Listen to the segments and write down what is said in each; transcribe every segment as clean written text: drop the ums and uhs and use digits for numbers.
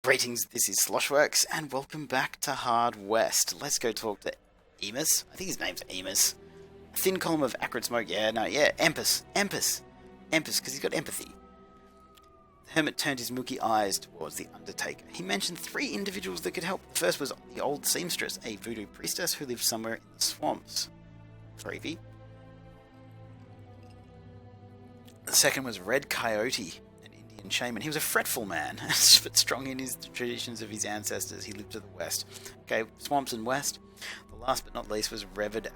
Greetings, this is Sloshworks, and welcome back to Hard West. Let's go talk to Emus. I think his name's Emus. A thin column of acrid smoke, Empus, because he's got empathy. The hermit turned his milky eyes towards the Undertaker. He mentioned 3 individuals that could help. The first was the old seamstress, a voodoo priestess who lived somewhere in the swamps. Creepy. The second was Red Coyote, and shaman. He was a fretful man, but strong in his traditions of his ancestors. He lived to the west. Okay, swamps and west. The last but not least was Reverend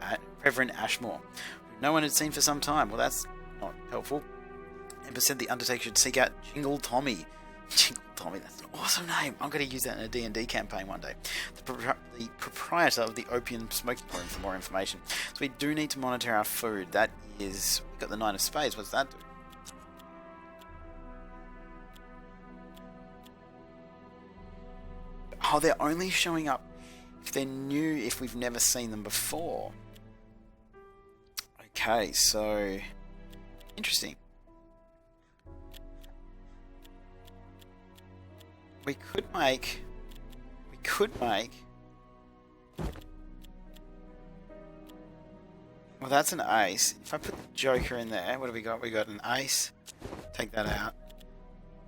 Ashmore, who no one had seen for some time. Well, that's not helpful. Ember said the Undertaker should seek out Jingle Tommy. Jingle Tommy, that's an awesome name. I'm going to use that in a D&D campaign one day. The proprietor of the opium smoking room for more information. So we do need to monitor our food. That is, we've got the 9 of spades. What's that do? Oh, they're only showing up if they're new, if we've never seen them before. Okay, so... interesting. We could make... Well, that's an ace. If I put the Joker in there, what have we got? We got an ace. Take that out.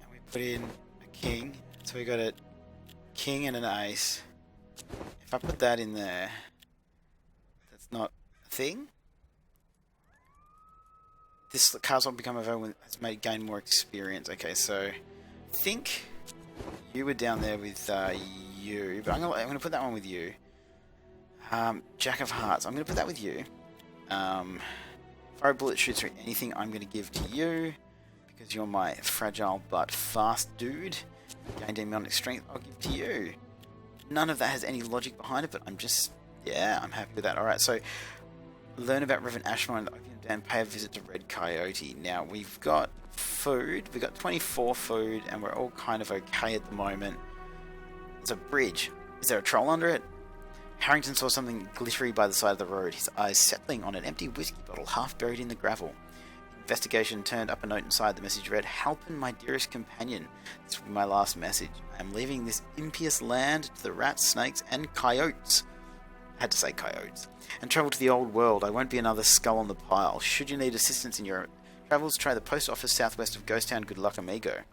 And we put in a king. So we got a king and an ace. If I put that in there, that's not a thing. This card's not become available, has made gain more experience. Okay, so I think you were down there with you, but I'm gonna put that one with you. Jack of Hearts, I'm gonna put that with you. Fire bullet shoots through anything I'm gonna give to you because you're my fragile but fast dude. Gain demonic strength, I'll give to you. None of that has any logic behind it, but I'm happy with that. Alright, so learn about Reverend Ashmore and the Opium Den, pay a visit to Red Coyote. Now, we've got food, we've got 24 food, and we're all kind of okay at the moment. There's a bridge. Is there a troll under it? Harrington saw something glittery by the side of the road, his eyes settling on an empty whiskey bottle half buried in the gravel. Investigation turned up a note inside. The message read, "Halpin, my dearest companion. This will be my last message. I am leaving this impious land to the rats, snakes, and coyotes." I had to say coyotes. "And travel to the old world. I won't be another skull on the pile. Should you need assistance in your travels, try the post office southwest of Ghost Town. Good luck, amigo."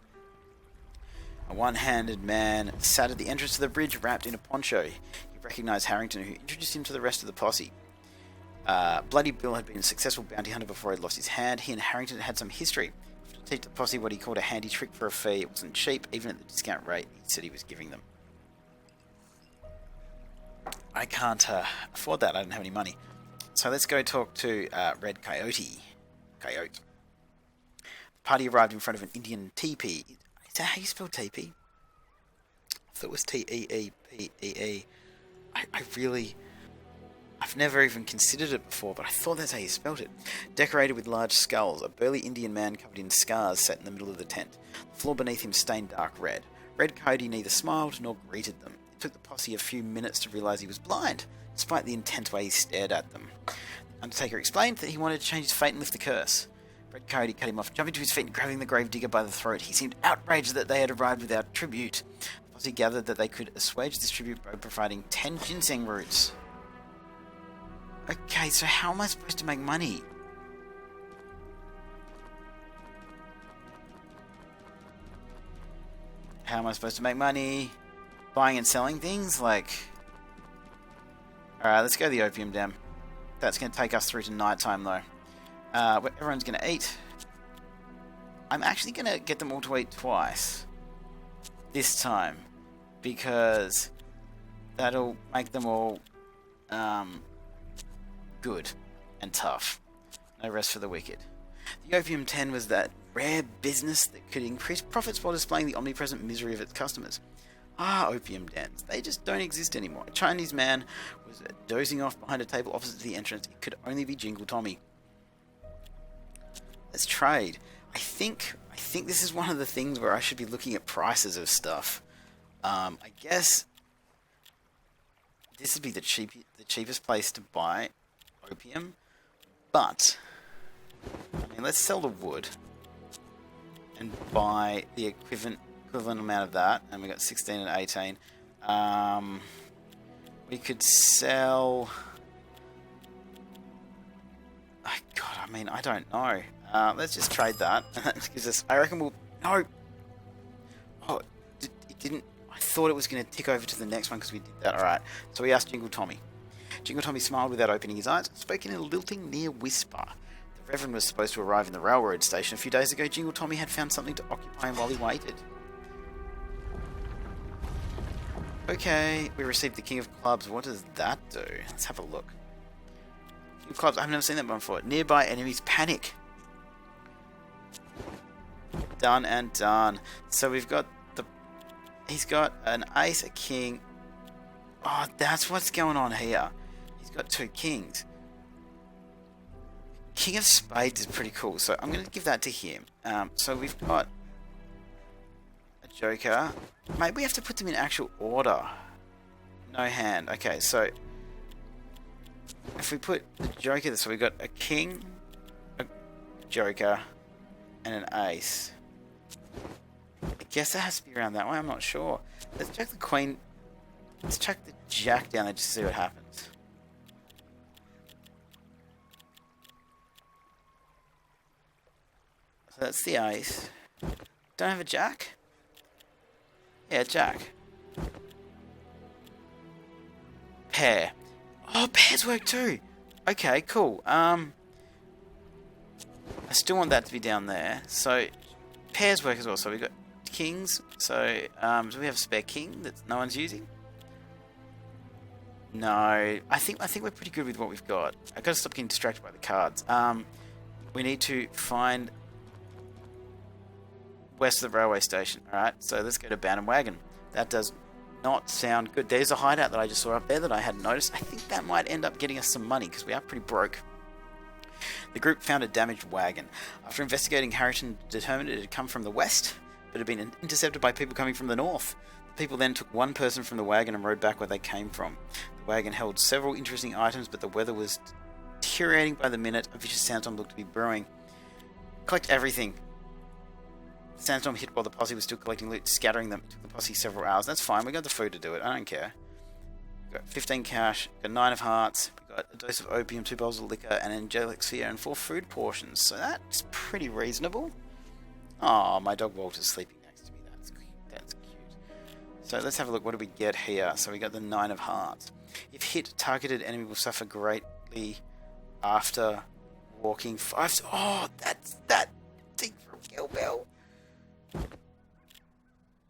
A one-handed man sat at the entrance to the bridge, wrapped in a poncho. He recognized Harrington, who introduced him to the rest of the posse. Bloody Bill had been a successful bounty hunter before he lost his hand. He and Harrington had some history. To teach the posse what he called a handy trick for a fee. It wasn't cheap, even at the discount rate he said he was giving them. I can't afford that. I don't have any money. So let's go talk to Red Coyote. Coyote. The party arrived in front of an Indian teepee. Is that how you spell teepee? I thought it was T-E-E-P-E-E. I've never even considered it before, but I thought that's how you spelt it. Decorated with large skulls, a burly Indian man covered in scars sat in the middle of the tent. The floor beneath him stained dark red. Red Coyote neither smiled nor greeted them. It took the posse a few minutes to realise he was blind, despite the intense way he stared at them. The Undertaker explained that he wanted to change his fate and lift the curse. Red Coyote cut him off, jumping to his feet and grabbing the gravedigger by the throat. He seemed outraged that they had arrived without tribute. The posse gathered that they could assuage this tribute by providing 10 ginseng roots. Okay, so how am I supposed to make money? How am I supposed to make money? Buying and selling things? Like... Alright, let's go to the opium den. That's going to take us through to nighttime, though. What everyone's going to eat. I'm actually going to get them all to eat twice. This time. Because that'll make them all... good and tough. No rest for the wicked. The opium den was that rare business that could increase profits while displaying the omnipresent misery of its customers. Opium dens. They just don't exist anymore. A Chinese man was dozing off behind a table opposite to the entrance. It could only be Jingle Tommy. Let's trade. I think this is one of the things where I should be looking at prices of stuff. I guess this would be the cheapest place to buy opium, but I mean, let's sell the wood and buy the equivalent equivalent amount of that, and we got 16 and 18. We could sell... Oh, God, I mean, I don't know. Let's just trade that. That gives us... I reckon we'll... No! Oh, it didn't... I thought it was going to tick over to the next one because we did that. Alright, so we asked Jingle Tommy. Jingle Tommy smiled without opening his eyes and spoke in a lilting near whisper. The Reverend was supposed to arrive in the railroad station a few days ago. Jingle Tommy had found something to occupy him while he waited. Okay, we received the King of Clubs. What does that do? Let's have a look. King of Clubs, I've never seen that before. Nearby enemies panic. Done and done. So we've got the... He's got an ace, a king. Oh, that's what's going on here. He's got 2 kings. King of Spades is pretty cool, so I'm going to give that to him. So we've got a Joker. Maybe we have to put them in actual order. No hand. Okay, so if we put the Joker, so we've got a king, a Joker, and an ace. I guess it has to be around that way, I'm not sure. Let's check the queen. Let's chuck the jack down there just to see what happens. So that's the ace. Don't have a jack? Yeah, jack. Pair. Oh, pairs work too! Okay, cool. I still want that to be down there. So, pairs work as well. So we've got kings. So, do we have a spare king that no one's using? No, I think we're pretty good with what we've got. I've got to stop getting distracted by the cards. We need to find west of the railway station. Alright, so let's go to Bandwagon. That does not sound good. There's a hideout that I just saw up there that I hadn't noticed. I think that might end up getting us some money because we are pretty broke. The group found a damaged wagon. After investigating, Harrington determined it had come from the west, but had been intercepted by people coming from the north. The people then took one person from the wagon and rode back where they came from. The wagon held several interesting items, but the weather was deteriorating by the minute. A vicious sandstorm looked to be brewing. Collect everything. The sandstorm hit while the posse was still collecting loot, scattering them. It took the posse several hours. That's fine, we got the food to do it, I don't care. We've got 15 cash, we've got 9 of hearts, we've got a dose of opium, 2 bowls of liquor, an angelic sphere, and 4 food portions. So that's pretty reasonable. Oh, my dog Walter's sleeping next to me. That's cute. So let's have a look. What do we get here? So we got the 9 of hearts. If hit, targeted enemy will suffer greatly after walking 5... Oh, that's that thing from Kill Bill.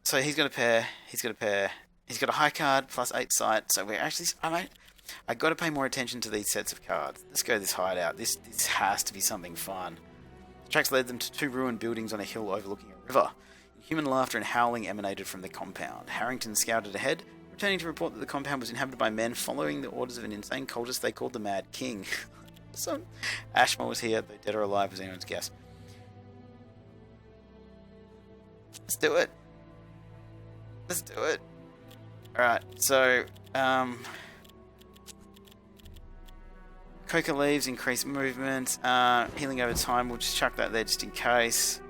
So he's got a pair. He's got a pair. He's got a high card plus 8 sight. So we're actually... I got to pay more attention to these sets of cards. Let's go this hideout. This has to be something fun. The tracks led them to 2 ruined buildings on a hill overlooking a river. Human laughter and howling emanated from the compound. Harrington scouted ahead, returning to report that the compound was inhabited by men following the orders of an insane cultist they called the Mad King. So, Ashmore was here, though dead or alive was anyone's guess. Let's do it. Let's do it. Alright, so, coca leaves increase movement, healing over time, we'll just chuck that there just in case.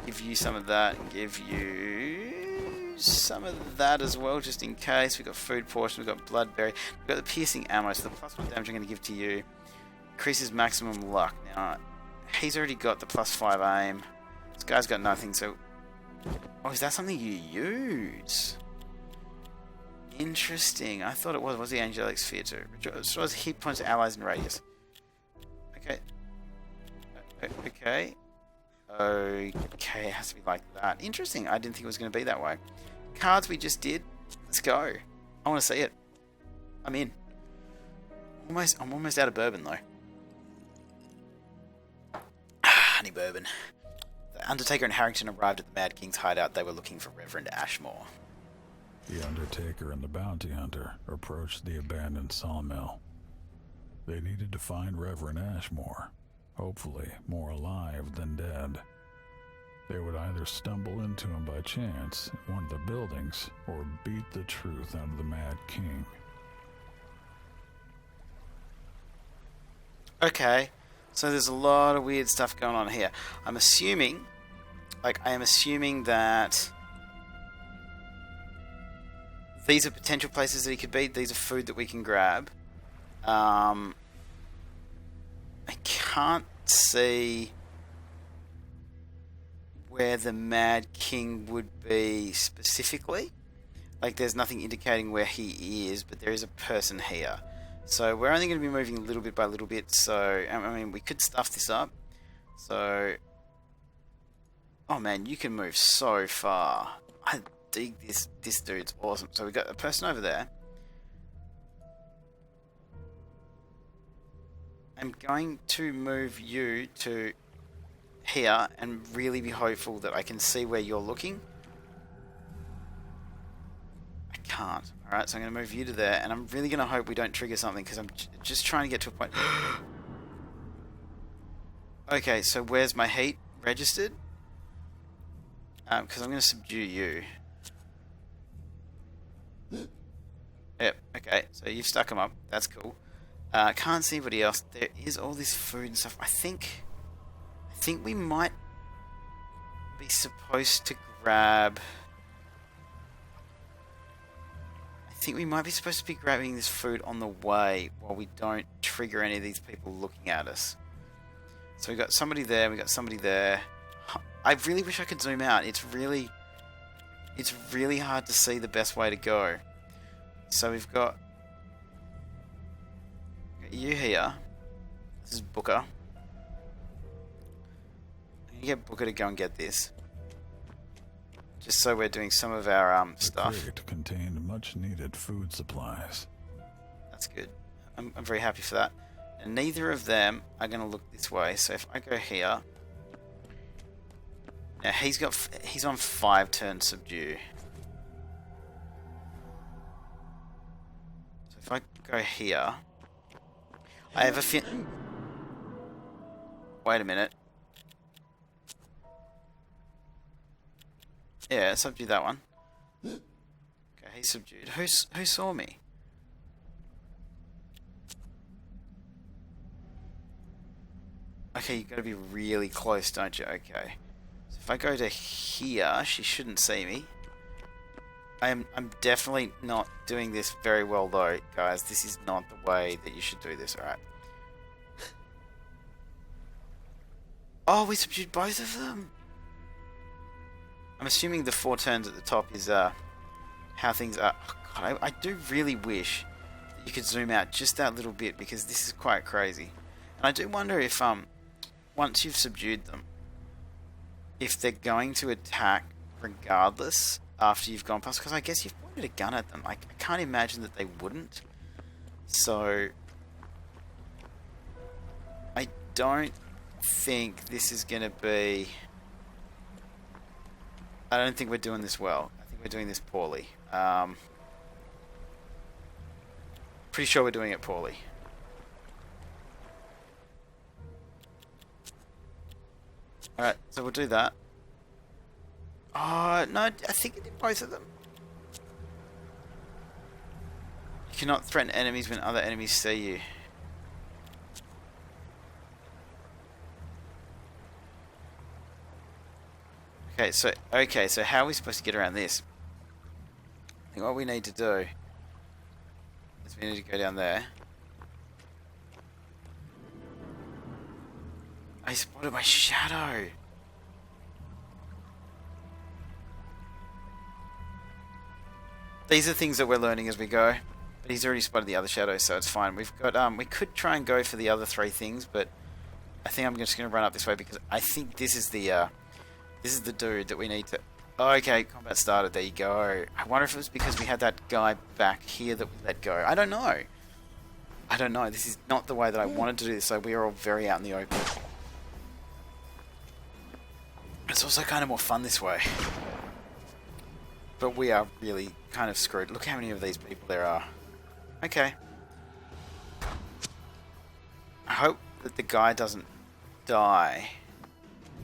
Give you some of that, and give you some of that as well, just in case. We've got food portion, we've got bloodberry, we've got the piercing ammo, so the +1 damage I'm going to give to you increases maximum luck. Now, he's already got the +5 aim. This guy's got nothing, so... Oh, is that something you use? Interesting. I thought it was. What's the angelic sphere too? Restores hit points to allies in radius. Okay. Okay. Okay, it has to be like that. Interesting. I didn't think it was going to be that way. Cards we just did. Let's go. I want to see it. I'm in. I'm almost out of bourbon though. Honey bourbon. The Undertaker and Harrington arrived at the Mad King's hideout. They were looking for Reverend Ashmore. The Undertaker and the Bounty Hunter approached the abandoned sawmill. They needed to find Reverend Ashmore, hopefully more alive than dead. They would either stumble into him by chance in one of the buildings or beat the truth out of the Mad King. Okay, so there's a lot of weird stuff going on here. I'm assuming like, I am assuming that these are potential places that he could be. These are food that we can grab. I can't see where the Mad King would be specifically. Like, there's nothing indicating where he is, but there is a person here. So we're only going to be moving little bit by little bit. So, I mean, we could stuff this up. So, oh man, you can move so far. I dig this. This dude's awesome. So we got a person over there. I'm going to move you to here and really be hopeful that I can see where you're looking. I can't. Alright, so I'm going to move you to there, and I'm really going to hope we don't trigger something, because I'm just trying to get to a point. Okay, so where's my heat registered? Because I'm going to subdue you. Yep, okay, so you've stuck them up. That's cool. Can't see anybody else. There is all this food and stuff. I think we might be supposed to grab... I think we might be supposed to be grabbing this food on the way while we don't trigger any of these people looking at us. So we got somebody there, we got somebody there. I really wish I could zoom out. It's really hard to see the best way to go. So we've got you here. This is Booker. I'm gonna get Booker to go and get this. Just so we're doing some of our stuff. The crate contained much needed food supplies. That's good. I'm very happy for that. And neither of them are going to look this way. So if I go here, now he's on 5 turns subdue. So if I go here, I have a wait a minute. Yeah, subdue that one. Okay, he's subdued. Who saw me? Okay, you got to be really close, don't you? Okay. So if I go to here, she shouldn't see me. I'm definitely not doing this very well though, guys. This is not the way that you should do this, alright? Oh, we subdued both of them! I'm assuming the 4 turns at the top is how things are. Oh, God, I do really wish that you could zoom out just that little bit, because this is quite crazy. And I do wonder if once you've subdued them, if they're going to attack regardless after you've gone past, because I guess you've pointed a gun at them. I can't imagine that they wouldn't. So I don't think this is going to be... I don't think we're doing this well. I think we're doing this poorly. Pretty sure we're doing it poorly. Alright, so we'll do that. Oh, no, I think it did both of them. You cannot threaten enemies when other enemies see you. Okay, so how are we supposed to get around this? I think what we need to do is we need to go down there. I spotted my shadow. These are things that we're learning as we go. But he's already spotted the other shadow, so it's fine. We've got we could try and go for the other 3 things, but I think I'm just going to run up this way because I think this is the dude that we need to... Okay, combat started. There you go. I wonder if it was because we had that guy back here that we let go. I don't know. I don't know. This is not the way that I wanted to do this, so we are all very out in the open. It's also kind of more fun this way. But we are really kind of screwed. Look how many of these people there are. Okay. I hope that the guy doesn't die.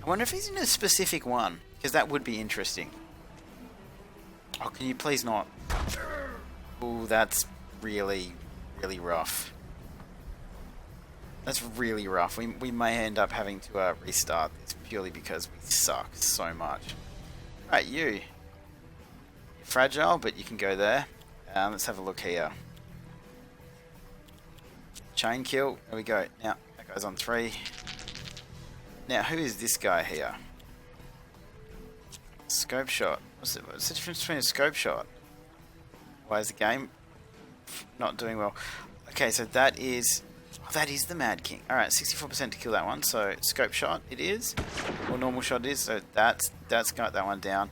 I wonder if he's in a specific one, because that would be interesting. Oh, can you please not? Ooh, that's really, really rough. That's really rough. We may end up having to restart this purely because we suck so much. Alright, you're fragile, but you can go there. Let's have a look here. Chain kill. There we go. Now, that guy's on 3. Now, who is this guy here? Scope shot. What's the difference between a scope shot? Why is the game not doing well? Okay, so that is the Mad King. Alright, 64% to kill that one. So, scope shot it is. Or normal shot it is. So, that's got that one down.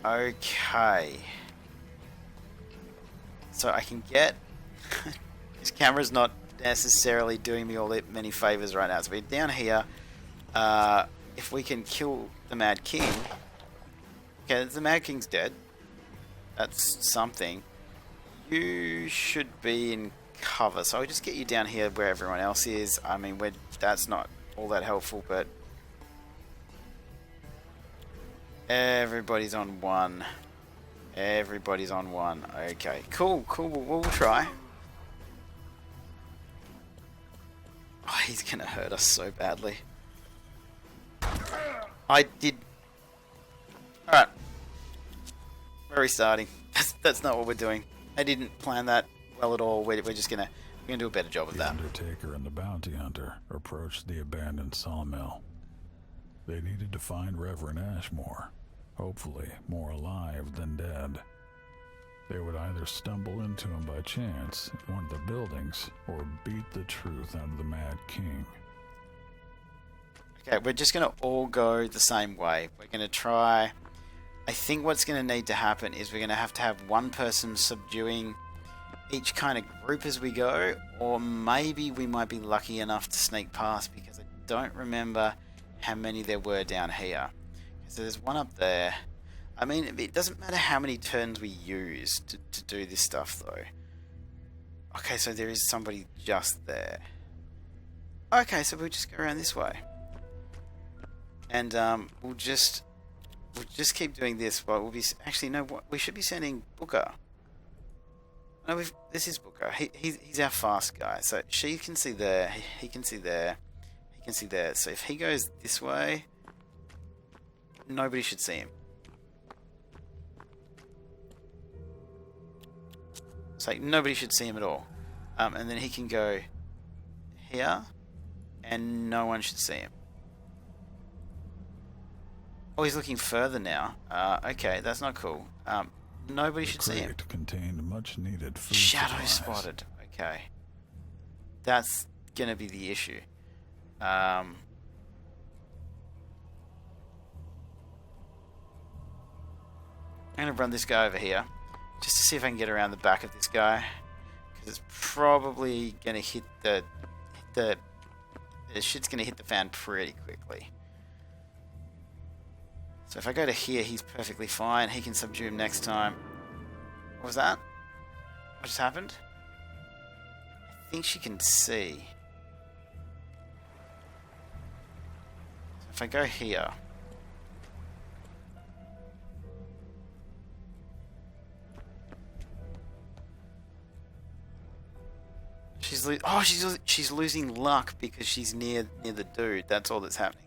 Okay. So, I can get... this camera's not necessarily doing me all that many favors right now. So, we're down here. If we can kill the Mad King... Okay, the Mad King's dead. That's something. You should be in cover, so I'll just get you down here where everyone else is. I mean, that's not all that helpful, but everybody's on 1. Everybody's on 1. Okay, cool. We'll try. Oh, he's gonna hurt us so badly. I did. All right, we're restarting. That's not what we're doing. I didn't plan that well at all. We're gonna do a better job of that. The Undertaker and the Bounty Hunter approached the abandoned sawmill. They needed to find Reverend Ashmore, hopefully more alive than dead. They would either stumble into him by chance in one of the buildings or beat the truth out of the Mad King. Okay, we're just gonna all go the same way. We're gonna try... I think what's going to need to happen is we're going to have one person subduing each kind of group as we go, or maybe we might be lucky enough to sneak past, because I don't remember how many there were down here. So there's one up there. I mean, it doesn't matter how many turns we use to do this stuff, though. Okay, so there is somebody just there. Okay, so we'll just go around this way. And we'll just keep doing this, but we'll be... Actually, no, we should be sending Booker. No, this is Booker. He's our fast guy. So she can see there, he can see there, he can see there. So if he goes this way, nobody should see him. It's like nobody should see him at all. And then he can go here, and no one should see him. Oh, he's looking further now. Okay, that's not cool. Nobody should see him. Contained much needed food Shadow supplies. spotted. Okay. That's gonna be the issue. I'm gonna run this guy over here, just to see if I can get around the back of this guy. Because it's probably gonna hit the shit's gonna hit the fan pretty quickly. So if I go to here, he's perfectly fine. He can subdue him next time. What was that? What just happened? I think she can see. So if I go here... she's losing luck because she's near the dude. That's all that's happening.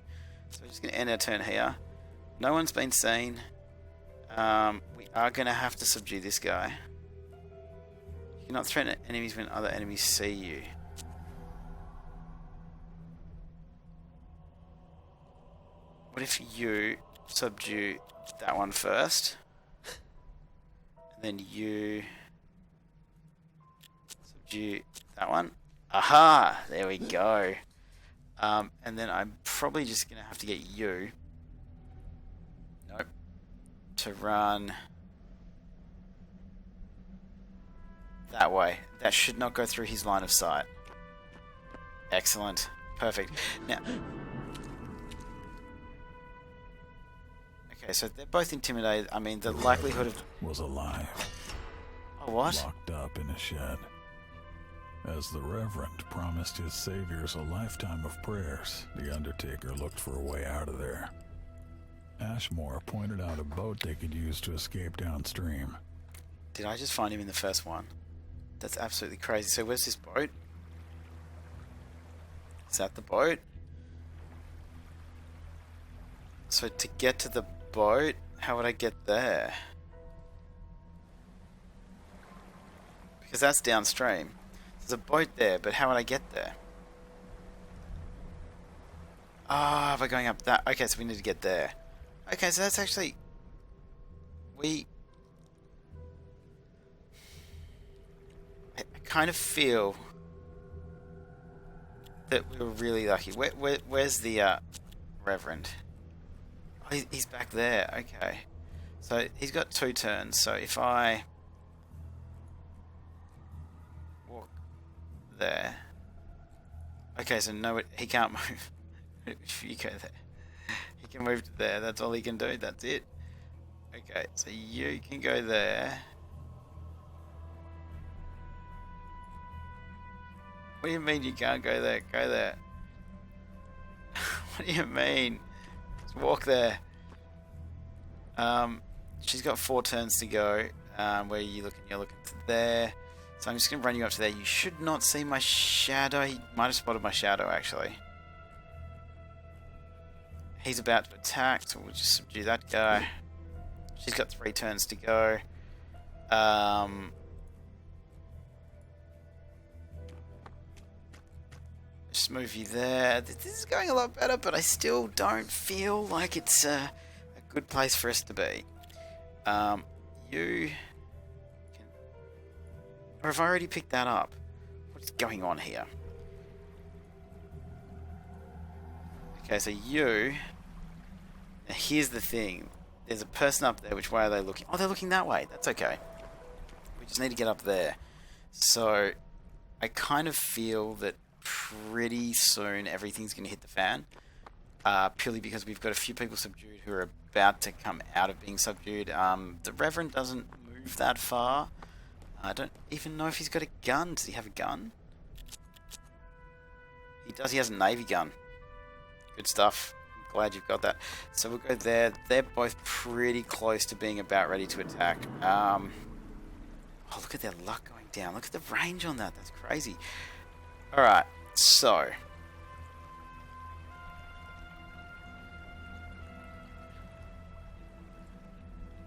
So we're just going to end our turn here. No one's been seen. We are going to have to subdue this guy. You cannot threaten enemies when other enemies see you. What if you subdue that one first? And then you subdue that one? Aha! There we go. And then I'm probably just going to have to get you... Nope. To run... that way. That should not go through his line of sight. Excellent. Perfect. Now... Okay, so they're both intimidated. I mean, the likelihood of... was alive. Oh, what? Locked up in a shed. As the Reverend promised his saviors a lifetime of prayers, the Undertaker looked for a way out of there. Ashmore pointed out a boat they could use to escape downstream. Did I just find him in the first one? That's absolutely crazy. So where's this boat? Is that the boat? So to get to the boat, how would I get there? Because that's downstream. There's a boat there, but how would I get there? Ah, by going up that. Okay, so we need to get there. Okay, so that's actually... I kind of feel that we were really lucky. Where's the Reverend? Oh, he's back there. Okay. So he's got 2 turns. So if I walk there... Okay, so no, he can't move. If you go there. He can move to there. That's all he can do. That's it. Okay, so you can go there. What do you mean you can't go there? Go there. What do you mean? Just walk there. She's got 4 turns to go. Where are you looking? You're looking to there. So I'm just going to run you up to there. You should not see my shadow. He might have spotted my shadow, actually. He's about to attack, so we'll just subdue that guy. She's got 3 turns to go. Just move you there. This is going a lot better, but I still don't feel like it's a good place for us to be. You can... Or have I already picked that up? What's going on here? Okay, so you... Now here's the thing. There's a person up there. Which way are they looking? Oh, they're looking that way. That's okay. We just need to get up there. So, I kind of feel that pretty soon everything's going to hit the fan. Purely because we've got a few people subdued who are about to come out of being subdued. The Reverend doesn't move that far. I don't even know if he's got a gun. Does he have a gun? He does. He has a Navy gun. Good stuff. Glad you've got that. So we'll go there. They're both pretty close to being about ready to attack. Oh, look at their luck going down. Look at the range on that. That's crazy. Alright, so...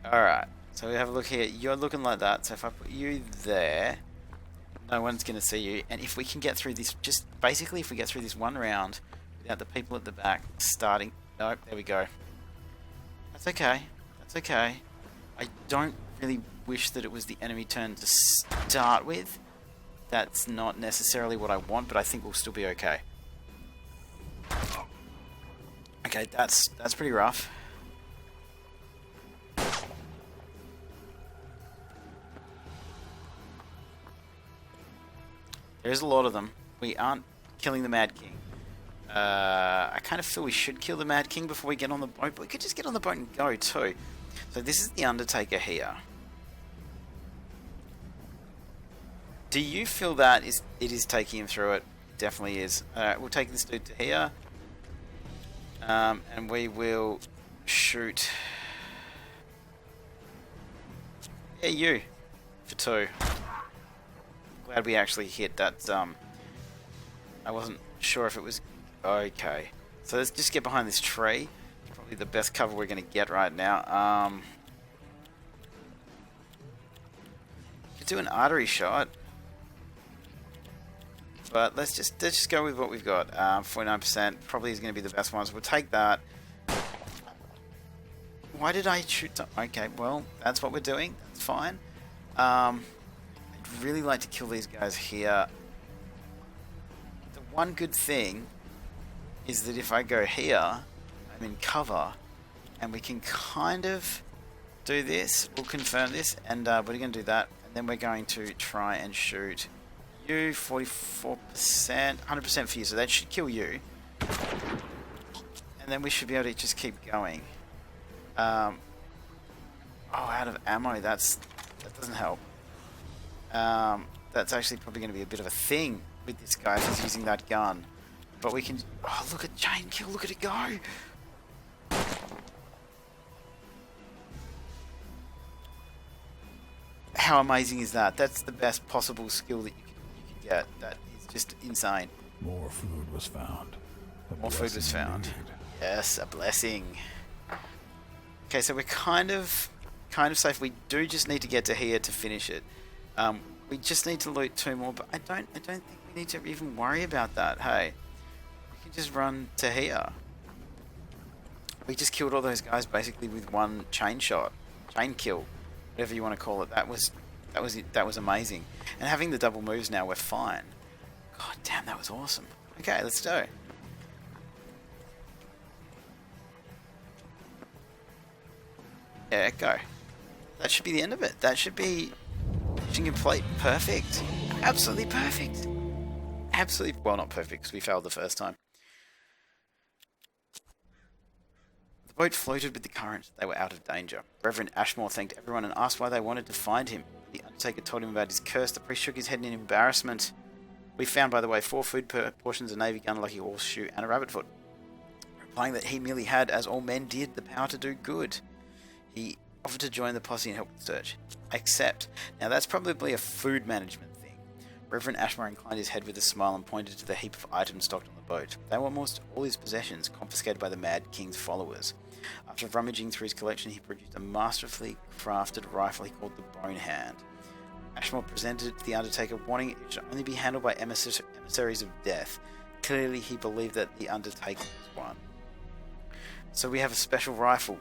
Alright, so we have a look here. You're looking like that, so if I put you there, no one's going to see you. And if we can get through this, just basically if we get through this one round... without the people at the back starting... Nope, there we go. That's okay. That's okay. I don't really wish that it was the enemy turn to start with. That's not necessarily what I want, but I think we'll still be okay. Okay, that's pretty rough. There's a lot of them. We aren't killing the Mad King. I kind of feel we should kill the Mad King before we get on the boat, but we could just get on the boat and go too. So this is the Undertaker here. Do you feel that it is taking him through it? Definitely is. Alright, we'll take this dude to here. And we will shoot... Yeah, you. For 2. Glad we actually hit that, I wasn't sure if it was... Okay. So let's just get behind this tree. It's probably the best cover we're going to get right now. Could do an artery shot. But let's just go with what we've got. 49% probably is going to be the best one. So we'll take that. Why did I shoot... Okay, well, that's what we're doing. That's fine. I'd really like to kill these guys here. The one good thing is that if I go here, I'm in cover, and we can kind of do this. We'll confirm this, and we're going to do that, and then we're going to try and shoot you. 44%, 100% for you, so that should kill you. And then we should be able to just keep going. Oh, out of ammo, that doesn't help. That's actually probably going to be a bit of a thing with this guy if he's using that gun. But we can... Oh, look at chain kill, look at it go! How amazing is that? That's the best possible skill that you could get. That is just insane. More food was found. More food was found. Indeed. Yes, a blessing. Okay, so we're kind of safe. We do just need to get to here to finish it. We just need to loot 2 more, but I don't think we need to even worry about that. Hey, we can just run to here. We just killed all those guys basically with one chain shot, chain kill, whatever you want to call it. That was amazing. And having the double moves now, we're fine. God damn, that was awesome. Okay, let's go. Yeah, go. That should be the end of it. That should be mission complete. Perfect. Absolutely perfect. Absolutely, well, not perfect because we failed the first time. The boat floated with the current. They were out of danger. Reverend Ashmore thanked everyone and asked why they wanted to find him. The Undertaker told him about his curse. The priest shook his head in embarrassment. We found, by the way, 4 food portions, a navy gun, a lucky horseshoe, and a rabbit foot. Replying that he merely had, as all men did, the power to do good. He offered to join the posse and help with the search. Accept. Now that's probably a food management thing. Reverend Ashmore inclined his head with a smile and pointed to the heap of items stocked on the boat. They were almost all his possessions, confiscated by the Mad King's followers. After rummaging through his collection, he produced a masterfully crafted rifle he called the Bone Hand. Ashmore presented it to the Undertaker, wanting it should only be handled by emissaries of death. Clearly he believed that the Undertaker was one. So we have a special rifle.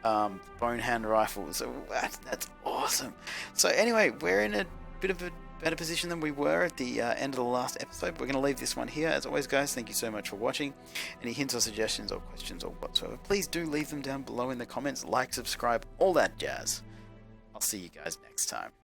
Bone hand rifle. So that's awesome. So anyway, we're in a bit of a better position than we were at the end of the last episode. We're going to leave this one here. As always, guys, thank you so much for watching. Any hints or suggestions or questions or whatsoever, please do leave them down below in the comments. Like, subscribe, all that jazz. I'll see you guys next time.